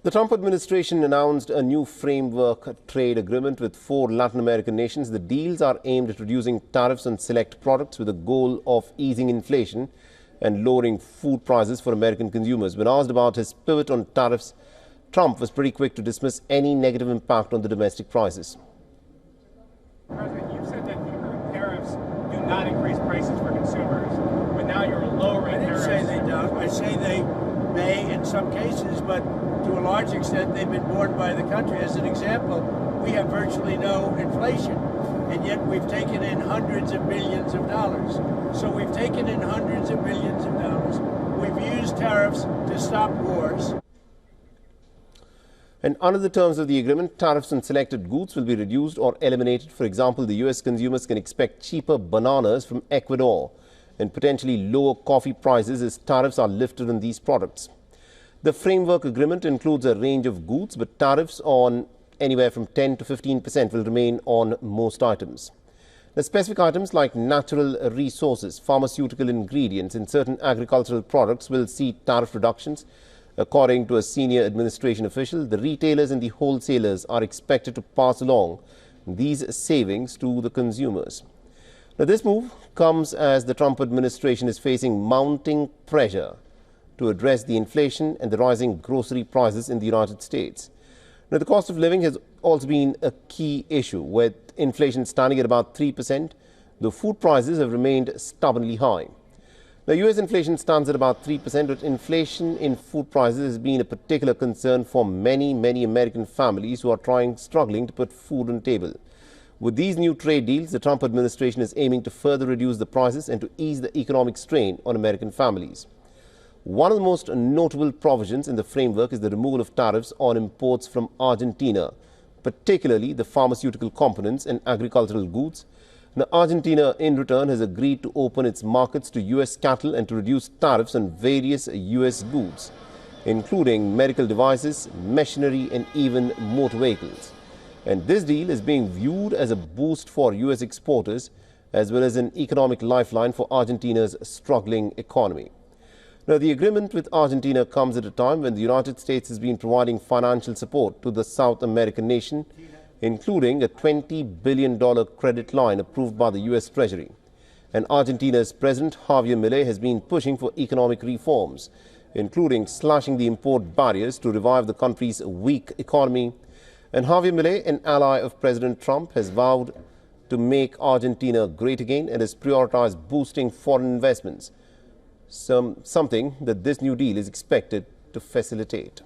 The Trump administration announced a new framework trade agreement with 4 Latin American nations. The deals are aimed at reducing tariffs on select products with the goal of easing inflation and lowering food prices for American consumers. When asked about his pivot on tariffs, Trump was pretty quick to dismiss any negative impact on the domestic prices. President, you said that the tariffs do not increase prices for consumers, but now you're lowering tariffs. I didn't say they don't. I say they may in some cases, but to a large extent they've been borne by the country. As an example, we have virtually no inflation, and yet we've taken in hundreds of billions of dollars. So we've taken in hundreds of billions of dollars. We've used tariffs to stop wars. And under the terms of the agreement, tariffs on selected goods will be reduced or eliminated. For example, the U.S. consumers can expect cheaper bananas from Ecuador and potentially lower coffee prices as tariffs are lifted on these products. The framework agreement includes a range of goods, but tariffs on anywhere from 10 to 15% will remain on most items. The specific items like natural resources, pharmaceutical ingredients, and certain agricultural products will see tariff reductions. According to a senior administration official, the retailers and the wholesalers are expected to pass along these savings to the consumers. Now, this move comes as the Trump administration is facing mounting pressure to address the inflation and the rising grocery prices in the United States. Now, the cost of living has also been a key issue, with inflation standing at about 3%. The food prices have remained stubbornly high. Now, U.S. inflation stands at about 3%, but inflation in food prices has been a particular concern for many American families who are struggling to put food on the table. With these new trade deals, the Trump administration is aiming to further reduce the prices and to ease the economic strain on American families. One of the most notable provisions in the framework is the removal of tariffs on imports from Argentina, particularly the pharmaceutical components and agricultural goods. Now, Argentina, in return, has agreed to open its markets to U.S. cattle and to reduce tariffs on various U.S. goods, including medical devices, machinery, and even motor vehicles. And this deal is being viewed as a boost for U.S. exporters, as well as an economic lifeline for Argentina's struggling economy. Now, the agreement with Argentina comes at a time when the United States has been providing financial support to the South American nation, including a $20 billion credit line approved by the U.S. Treasury. And Argentina's President Javier Milei has been pushing for economic reforms, including slashing the import barriers to revive the country's weak economy. And Javier Milei, an ally of President Trump, has vowed to make Argentina great again and has prioritized boosting foreign investments, something that this new deal is expected to facilitate.